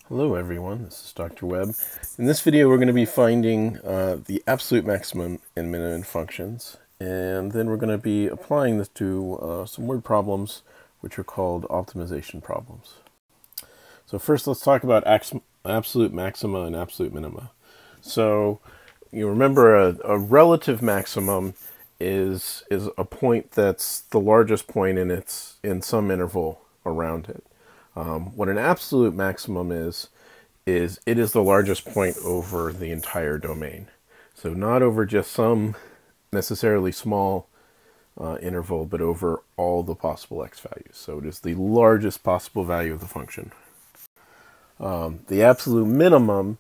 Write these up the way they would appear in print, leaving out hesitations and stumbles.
Hello everyone, this is Dr. Webb. In this video we're going to be finding the absolute maximum and minimum functions, and then we're going to be applying this to some word problems which are called optimization problems. So first let's talk about absolute maxima and absolute minima. So you remember a relative maximum is a point that's the largest point in some interval around it. What an absolute maximum is it is the largest point over the entire domain. So not over just some necessarily small interval, but over all the possible x values. So it is the largest possible value of the function. The absolute minimum,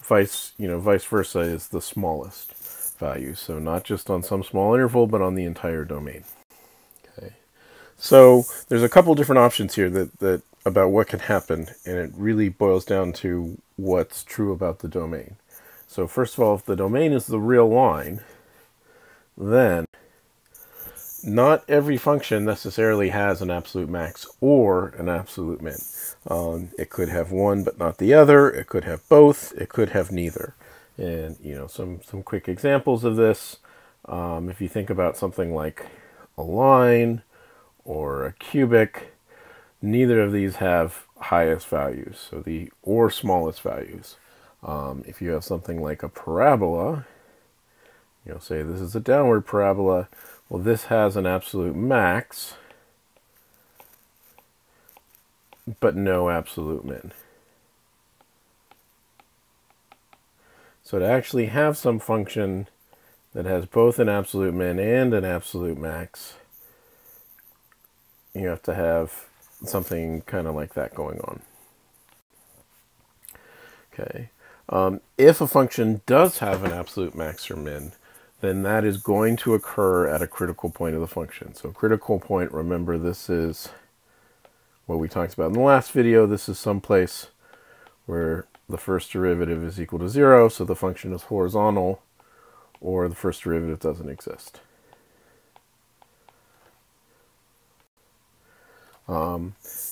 vice versa, is the smallest value. So not just on some small interval, but on the entire domain. Okay. So there's a couple different options here that about what can happen, and it really boils down to what's true about the domain. So first of all, if the domain is the real line, then not every function necessarily has an absolute max or an absolute min. It could have one but not the other. It could have both. It could have neither. And some quick examples of this. If you think about something like a line or a cubic, neither of these have highest values, so or smallest values. If you have something like a parabola, say this is a downward parabola, well, this has an absolute max, but no absolute min. So to actually have some function that has both an absolute min and an absolute max, you have to have something kind of like that going on. Okay. If a function does have an absolute max or min, then that is going to occur at a critical point of the function. So critical point, remember, this is what we talked about in the last video. This is someplace where the first derivative is equal to 0, so the function is horizontal, or the first derivative doesn't exist.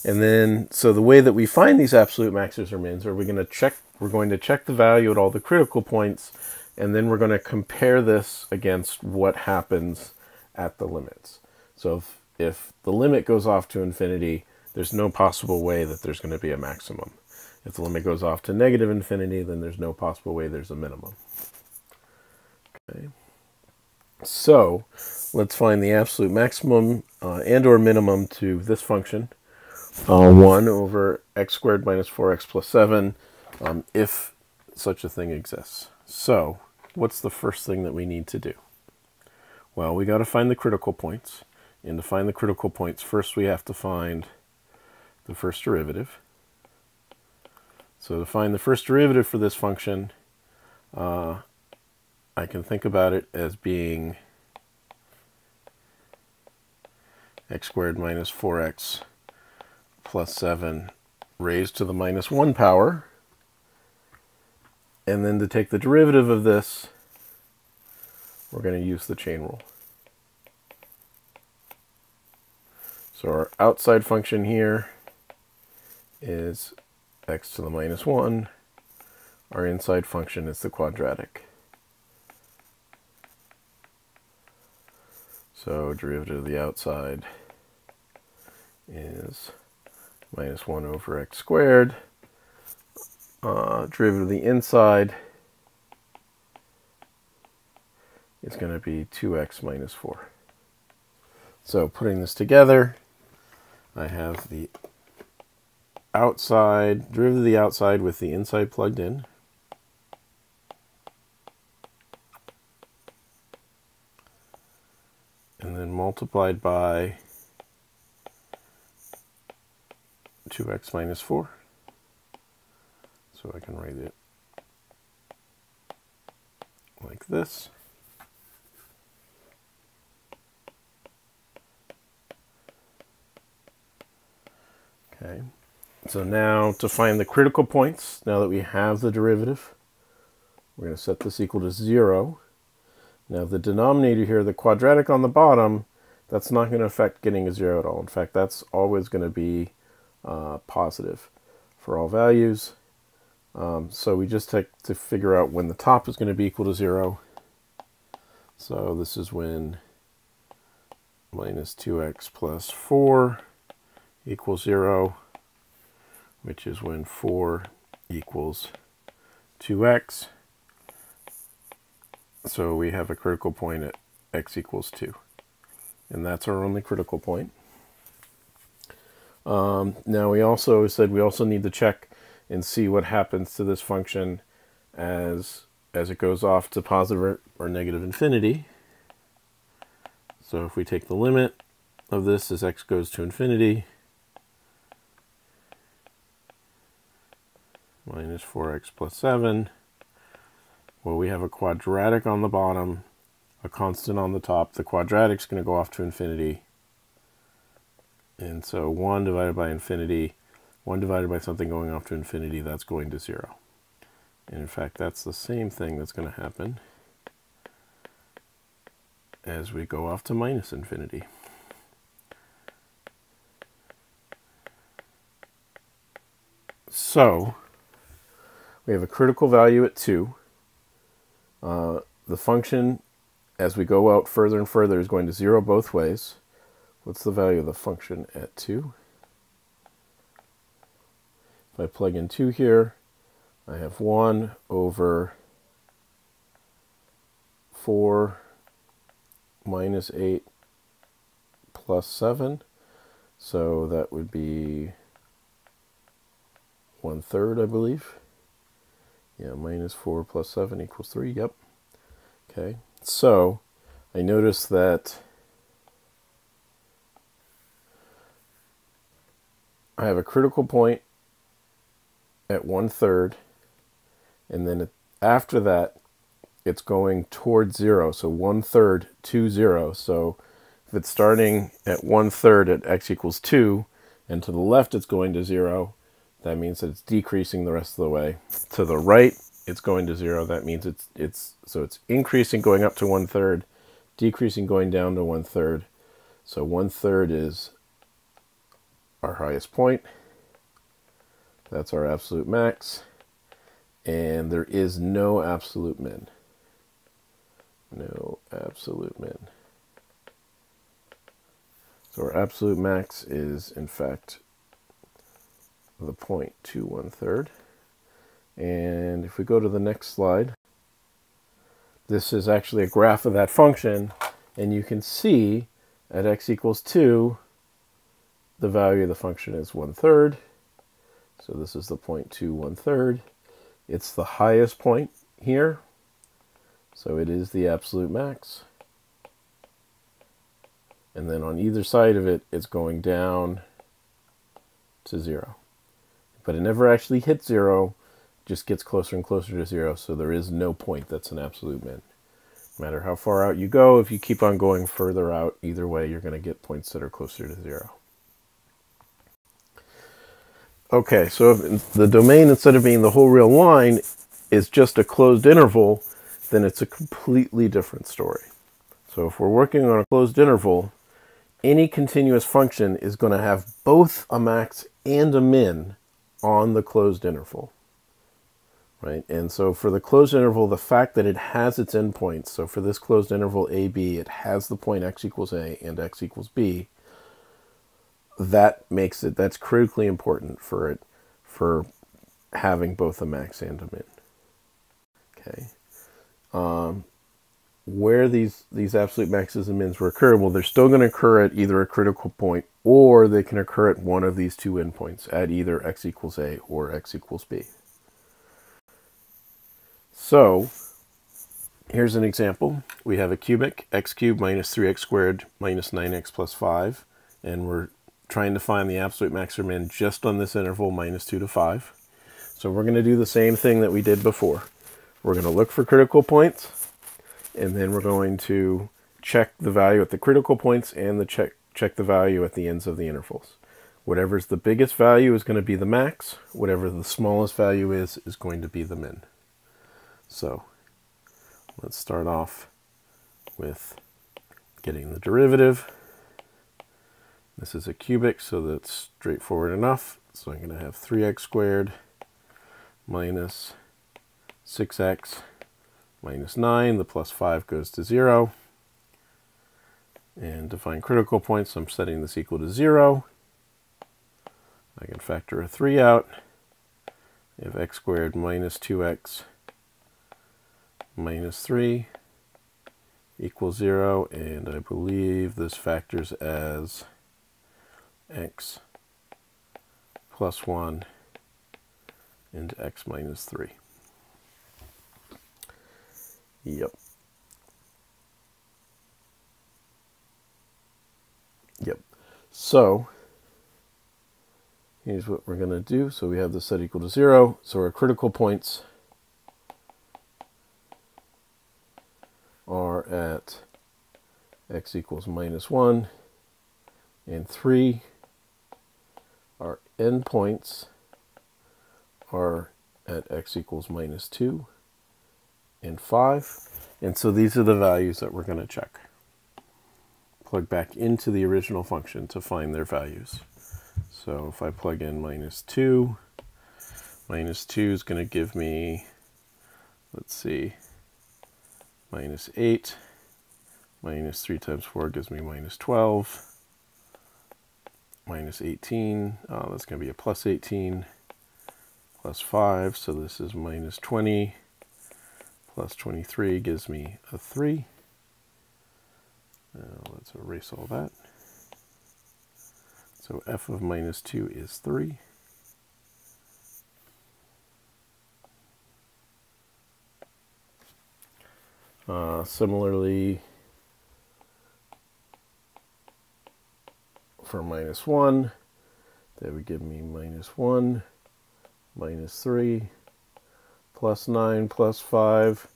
And then, so the way that we find these absolute maxes or mins are we're going to check the value at all the critical points, and then we're going to compare this against what happens at the limits. So if the limit goes off to infinity, there's no possible way that there's going to be a maximum. If the limit goes off to negative infinity, then there's no possible way there's a minimum. Okay. So let's find the absolute maximum and or minimum to this function, 1 over x squared minus 4x plus 7, if such a thing exists. So what's the first thing that we need to do? Well, we got to find the critical points. And to find the critical points, first we have to find the first derivative. So to find the first derivative for this function, I can think about it as being x squared minus 4x plus 7 raised to the minus 1 power. And then to take the derivative of this, we're going to use the chain rule. So our outside function here is x to the minus 1. Our inside function is the quadratic. So derivative of the outside is minus 1 over x squared. Derivative of the inside is going to be 2x minus 4. So putting this together, I have the outside, derivative of the outside with the inside plugged in. And then multiplied by 2x minus 4. So I can write it like this. Okay. So now to find the critical points, now that we have the derivative, we're going to set this equal to 0. Now the denominator here, the quadratic on the bottom, that's not going to affect getting a 0 at all. In fact, that's always going to be positive for all values. So we just have to figure out when the top is going to be equal to 0. So this is when minus 2x plus 4 equals 0, which is when 4 equals 2x. So we have a critical point at x equals 2. And that's our only critical point. Now we also said we also need to check and see what happens to this function as it goes off to positive or negative infinity. So if we take the limit of this as x goes to infinity, minus 4x plus 7, well, we have a quadratic on the bottom, a constant on the top. The quadratic's going to go off to infinity. And so 1 divided by infinity, 1 divided by something going off to infinity, that's going to 0. And in fact, that's the same thing that's going to happen as we go off to minus infinity. So we have a critical value at 2. The function, as we go out further and further, is going to 0 both ways. What's the value of the function at 2? If I plug in 2 here, I have 1 over 4 minus 8 plus 7. So that would be 1/3, I believe. Yeah, minus 4 plus 7 equals 3. Yep. Okay. So I notice that I have a critical point at 1/3, and then after that, it's going towards 0. So 1/3 to 0. So if it's starting at 1/3 at x equals 2, and to the left it's going to 0, that means that it's decreasing the rest of the way. To the right, it's going to 0. That means it's increasing going up to 1/3, decreasing going down to 1/3. So 1/3 is our highest point. That's our absolute max. And there is no absolute min. No absolute min. So our absolute max is, in fact, the point to 1/3. And if we go to the next slide, this is actually a graph of that function. And you can see at x equals 2, the value of the function is 1/3. So this is the point to 1/3. It's the highest point here. So it is the absolute max. And then on either side of it, it's going down to 0. But it never actually hits 0, just gets closer and closer to 0. So there is no point that's an absolute min. No matter how far out you go, if you keep on going further out, either way, you're going to get points that are closer to 0. Okay, so if the domain, instead of being the whole real line, is just a closed interval, then it's a completely different story. So if we're working on a closed interval, any continuous function is going to have both a max and a min on the closed interval, right? And so for the closed interval, the fact that it has its endpoints, so for this closed interval AB, it has the point x equals a and x equals b, that makes it, that's critically important for having both a max and a min. Okay. Where these absolute maxes and mins will occur, well, they're still going to occur at either a critical point, or they can occur at one of these two endpoints, at either x equals a or x equals b. So here's an example. We have a cubic, x cubed minus 3x squared minus 9x plus 5, and we're trying to find the absolute max or min just on this interval, minus 2 to 5. So we're going to do the same thing that we did before. We're going to look for critical points, and then we're going to check the value at the critical points and check the value at the ends of the intervals. Whatever's the biggest value is going to be the max. Whatever the smallest value is going to be the min. So let's start off with getting the derivative. This is a cubic, so that's straightforward enough. So I'm going to have 3x squared minus 6x minus 9. The plus 5 goes to 0. And to find critical points, I'm setting this equal to 0. I can factor a 3 out. I have x squared minus 2x minus 3 equals 0, and I believe this factors as x plus 1 into x minus 3. Yep. So here's what we're going to do. So we have this set equal to 0. So our critical points are at x equals minus 1 and 3. Our endpoints are at x equals minus 2 and 5. And so these are the values that we're going to check. Plug back into the original function to find their values. So if I plug in minus 2 is going to give me, let's see, minus 8. Minus 3 times 4 gives me minus 12. Minus 18, that's going to be a plus 18. Plus 5, so this is minus 20. Plus 23 gives me a 3. Now let's erase all that. So f of minus 2 is 3. Similarly, for minus 1, that would give me minus 1, minus 3, plus 9, plus 5.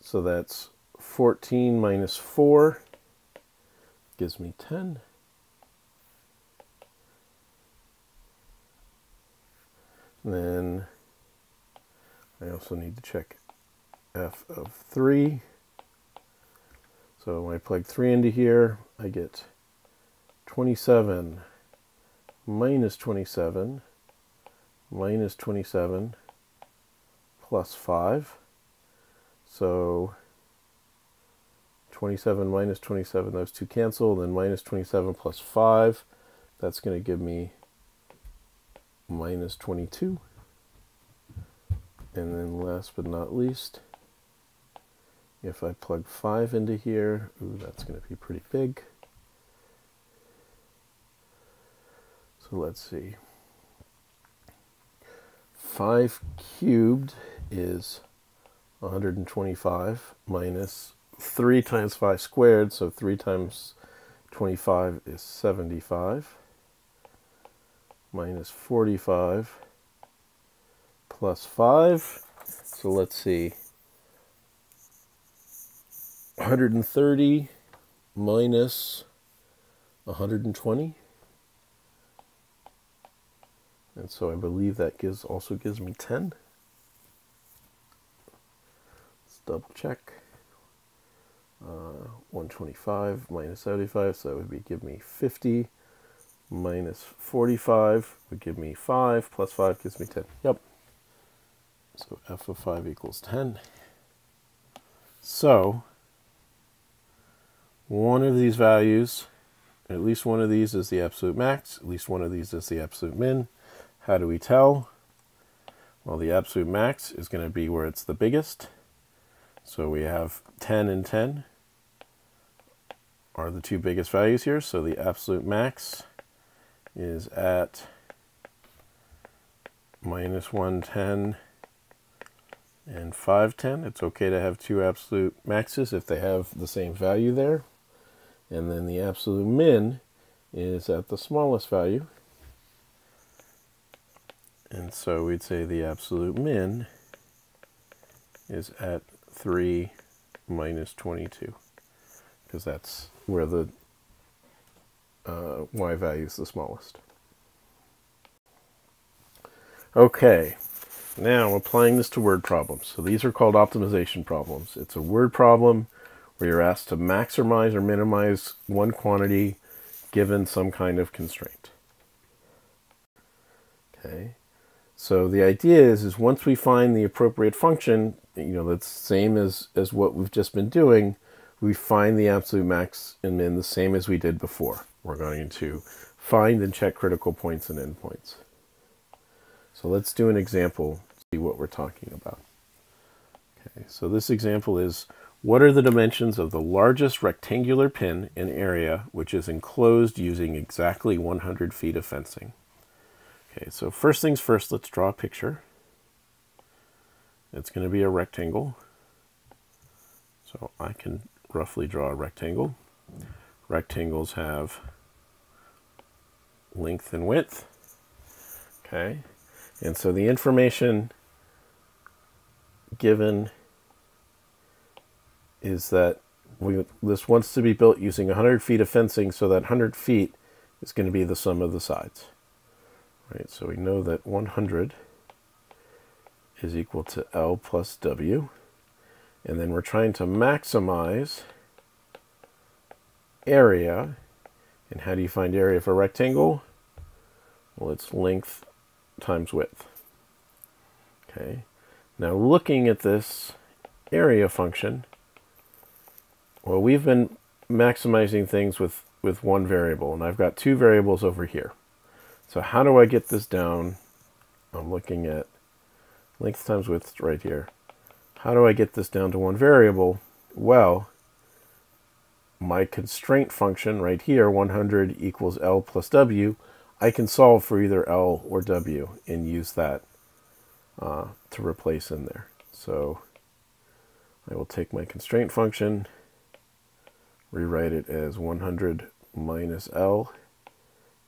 So that's 14 minus 4 gives me 10. And then I also need to check f of 3. So when I plug 3 into here, I get 27 minus 27 minus 27 plus 5. So 27 minus 27, those two cancel, then minus 27 plus 5, that's going to give me minus 22. And then last but not least, if I plug 5 into here, ooh, that's going to be pretty big. So let's see. 5 cubed is 125 minus 3 times 5 squared, so 3 times 25 is 75, minus 45 plus 5. So let's see. 130 minus 120. And so I believe that also gives me 10. Let's double check. 125 minus 75, so that would give me 50. Minus 45 would give me 5, plus 5 gives me 10. Yep. So f of 5 equals 10. So one of these values, at least one of these is the absolute max, at least one of these is the absolute min. How do we tell? Well, the absolute max is going to be where it's the biggest. So we have 10 and 10 are the two biggest values here. So the absolute max is at minus 110 and 510. It's okay to have two absolute maxes if they have the same value there. And then the absolute min is at the smallest value. And so we'd say the absolute min is at 3 minus 22, because that's where the y value is the smallest. Okay, now applying this to word problems. So these are called optimization problems. It's a word problem where you're asked to maximize or minimize one quantity given some kind of constraint. Okay, So the idea is once we find the appropriate function, that's the same as what we've just been doing, we find the absolute max and then the same as we did before. We're going to find and check critical points and endpoints. So let's do an example, see what we're talking about. Okay, so this example is, what are the dimensions of the largest rectangular pin in area which is enclosed using exactly 100 feet of fencing? Okay, so first things first, let's draw a picture. It's going to be a rectangle. So I can roughly draw a rectangle. Rectangles have length and width. Okay, and so the information given is that this wants to be built using 100 feet of fencing, so that 100 feet is going to be the sum of the sides. Right, so we know that 100 is equal to L plus W, and then we're trying to maximize area. And how do you find area for a rectangle? Well, it's length times width. Okay, now looking at this area function, well, we've been maximizing things with one variable, and I've got two variables over here. So how do I get this down? I'm looking at length times width right here. How do I get this down to one variable? Well, my constraint function right here, 100 equals L plus W, I can solve for either L or W and use that to replace in there. So I will take my constraint function, rewrite it as 100 minus L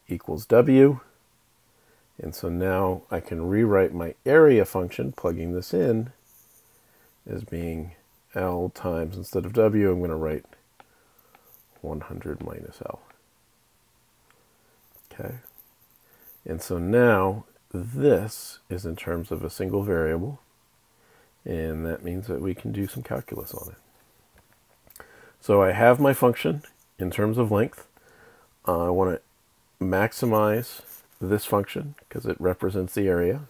equals W. And so now I can rewrite my area function, plugging this in, as being L times, instead of W, I'm going to write 100 minus L. Okay. And so now this is in terms of a single variable, and that means that we can do some calculus on it. So I have my function in terms of length. I want to maximize this function because it represents the area.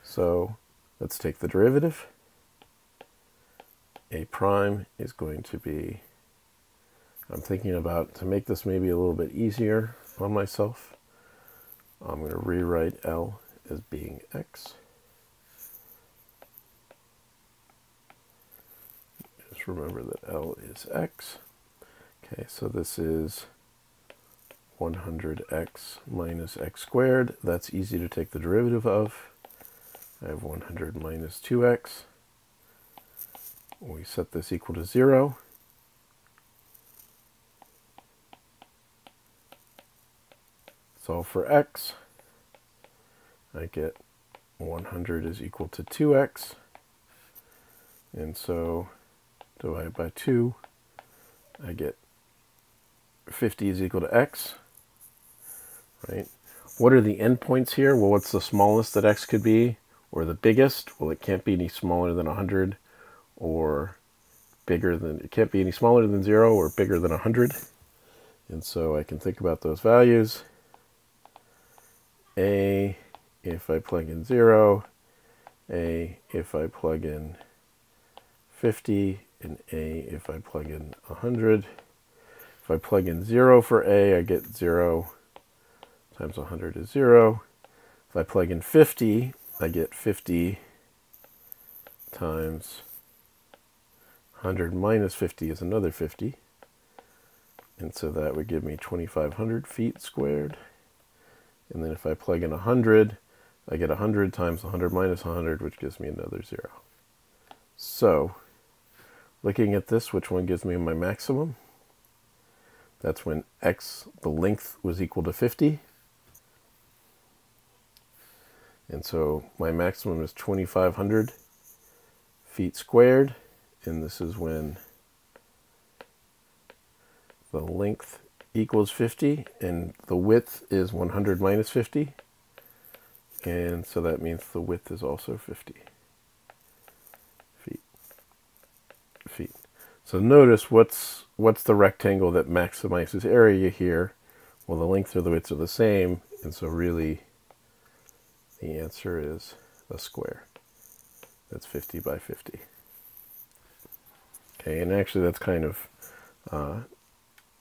So let's take the derivative. A prime is going to be, I'm thinking about, to make this maybe a little bit easier on myself, I'm going to rewrite L as being X. Just remember that L is X. Okay, so this is 100x minus x squared. That's easy to take the derivative of. I have 100 minus 2x. We set this equal to 0. Solve for x. I get 100 is equal to 2x. And so divided by 2, I get 50 is equal to x. Right? What are the endpoints here? Well, what's the smallest that x could be? Or the biggest? Well, it can't be any smaller than 100, or bigger than, it can't be any smaller than 0 or bigger than 100. And so I can think about those values. A, if I plug in 0, A, if I plug in 50, and A, if I plug in 100. If I plug in 0 for A, I get 0 times 100 is 0. If I plug in 50, I get 50 times 100 minus 50 is another 50. And so that would give me 2,500 feet squared. And then if I plug in 100, I get 100 times 100 minus 100, which gives me another 0. So, looking at this, which one gives me my maximum? That's when x, the length, was equal to 50. And so my maximum is 2,500 feet squared. And this is when the length equals 50 and the width is 100 minus 50. And so that means the width is also 50 feet. So notice what's the rectangle that maximizes area here? Well, the length or the width are the same, and so really The answer is a square. That's 50 by 50. Okay, and actually that's kind of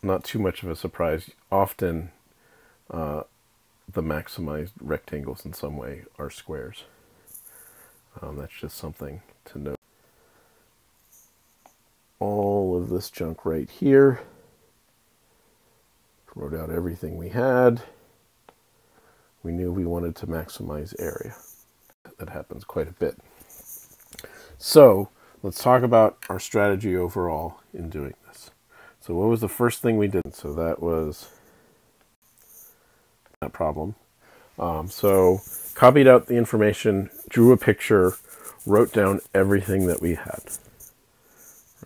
not too much of a surprise. Often the maximized rectangles in some way are squares. That's just something to note. All of this junk right here. Wrote out everything we had. We knew we wanted to maximize area. That happens quite a bit. So let's talk about our strategy overall in doing this. So what was the first thing we did? So that was that problem. So copied out the information, drew a picture, wrote down everything that we had.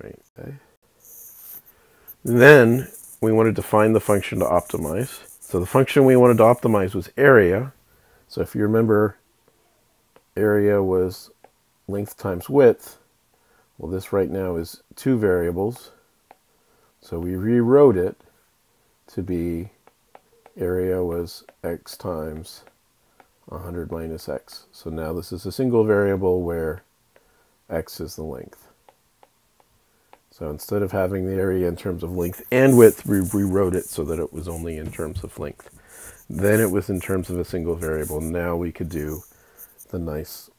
Right. Okay. Then we wanted to find the function to optimize. So the function we wanted to optimize was area. So if you remember, area was length times width. Well, this right now is two variables. So we rewrote it to be area was x times 100 minus x. So now this is a single variable where x is the length. So instead of having the area in terms of length and width, we rewrote it so that it was only in terms of length. Then it was in terms of a single variable. Now we could do the nice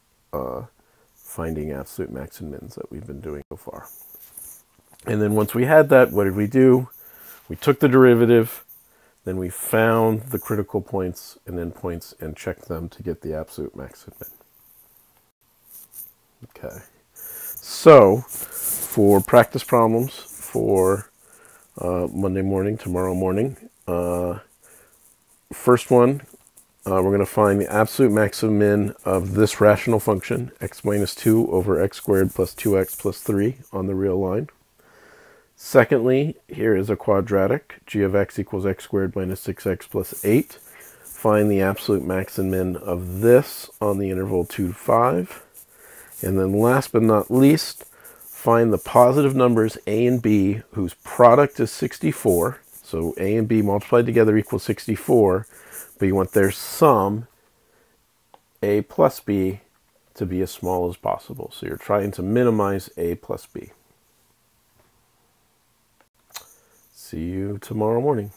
finding absolute max and mins that we've been doing so far. And then once we had that, what did we do? We took the derivative, then we found the critical points and endpoints and checked them to get the absolute max and min. Okay. So for practice problems for Monday morning, tomorrow morning, first one, we're going to find the absolute max and min of this rational function, x minus 2 over x squared plus 2x plus 3 on the real line. Secondly, here is a quadratic, g of x equals x squared minus 6x plus 8. Find the absolute max and min of this on the interval 2 to 5. And then last but not least, find the positive numbers a and b whose product is 64. So a and b multiplied together equals 64, but you want their sum, a plus b, to be as small as possible. So you're trying to minimize a plus b. See you tomorrow morning.